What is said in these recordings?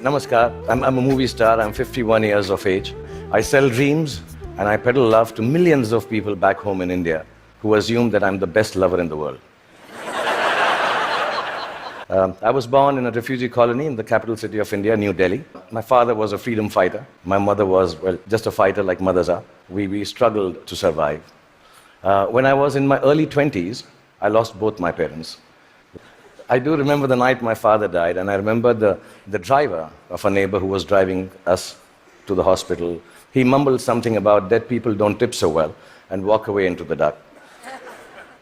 Namaskar, I'm a movie star, I'm 51 years of age. I sell dreams and I peddle love to millions of people back home in India who assume that I'm the best lover in the world. I was born in a refugee colony in the capital city of India, New Delhi. My father was a freedom fighter. My mother was, well, just a fighter like mothers are. We struggled to survive. When I was in my early 20s, I lost both my parents. I do remember the night my father died, and I remember the driver of a neighbor who was driving us to the hospital. He mumbled something about dead people don't tip so well and walk away into the dark.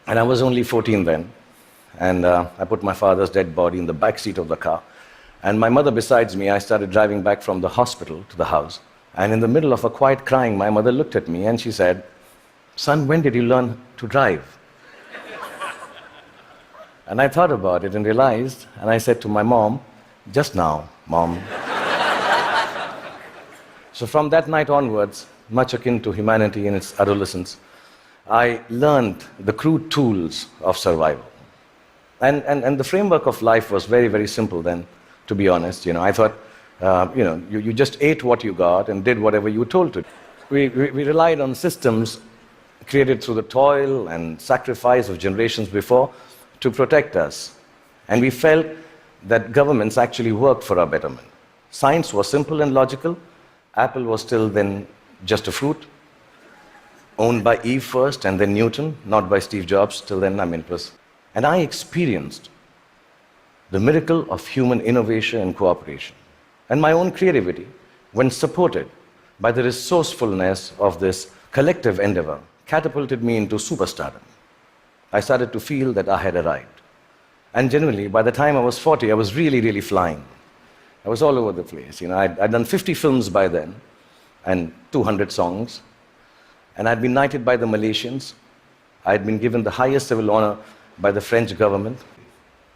And I was only 14 then, and I put my father's dead body in the back seat of the car. And my mother besides me, I started driving back from the hospital to the house. And in the middle of a quiet crying, my mother looked at me and she said, "Son, when did you learn to drive?" And I thought about it and realized, and I said to my mom, "Just now, Mom." So from that night onwards, much akin to humanity in its adolescence, I learned the crude tools of survival. And the framework of life was very, very simple then, to be honest. I thought, you just ate what you got and did whatever you were told to. We relied on systems created through the toil and sacrifice of generations before to protect us. And we felt that governments actually worked for our betterment. Science was simple and logical. Apple was still then just a fruit, owned by Eve first and then Newton, not by Steve Jobs. Till then, it was. And I experienced the miracle of human innovation and cooperation. And my own creativity, when supported by the resourcefulness of this collective endeavor, catapulted me into superstardom. I started to feel that I had arrived. And generally, by the time I was 40, I was really, really flying. I was all over the place. I'd done 50 films by then, and 200 songs. And I'd been knighted by the Malaysians. I'd been given the highest civil honor by the French government.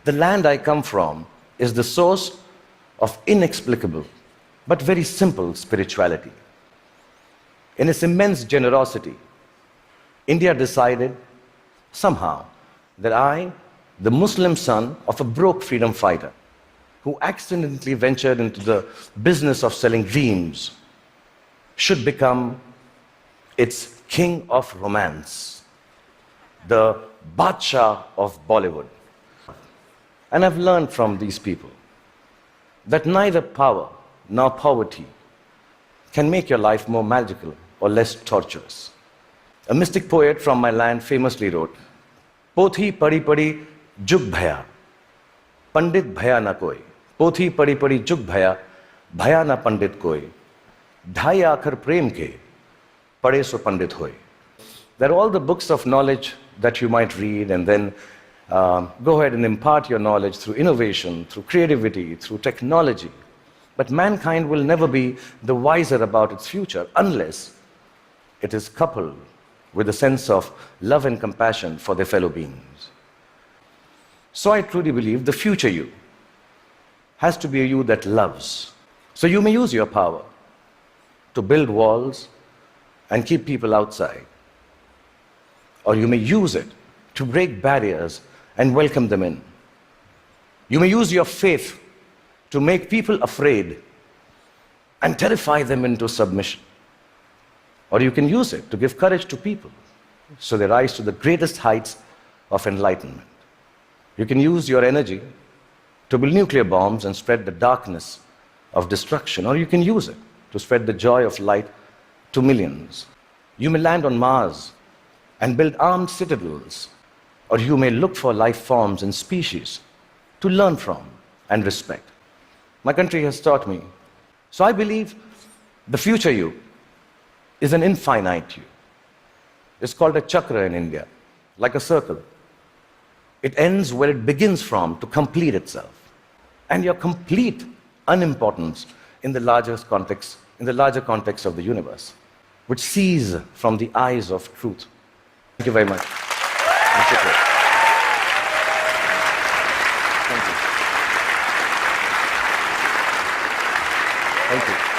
The land I come from is the source of inexplicable, but very simple spirituality. In its immense generosity, India decided somehow that I, the Muslim son of a broke freedom fighter who accidentally ventured into the business of selling dreams, should become its king of romance, the Badshah of Bollywood. And I've learned from these people that neither power nor poverty can make your life more magical or less torturous. A mystic poet from my land famously wrote, "Pothi padi padi jug bhaya, pandit bhaya na koi. Pothi padi padi jug bhaya, bhaya na pandit koi. Dhai aakhar prem ke, pade so pandit hoy." There are all the books of knowledge that you might read and then go ahead and impart your knowledge through innovation, through creativity, through technology. But mankind will never be the wiser about its future unless it is coupled with a sense of love and compassion for their fellow beings. So I truly believe the future you has to be a you that loves. So you may use your power to build walls and keep people outside. Or you may use it to break barriers and welcome them in. You may use your faith to make people afraid and terrify them into submission. Or you can use it to give courage to people so they rise to the greatest heights of enlightenment. You can use your energy to build nuclear bombs and spread the darkness of destruction. Or you can use it to spread the joy of light to millions. You may land on Mars and build armed citadels. Or you may look for life forms and species to learn from and respect. My country has taught me. So I believe the future you is an infinite you. It's called a chakra in India, like a circle. It ends where it begins from to complete itself. And your complete unimportance in the larger context of the universe, which sees from the eyes of truth. Thank you very much. Thank you. Thank you.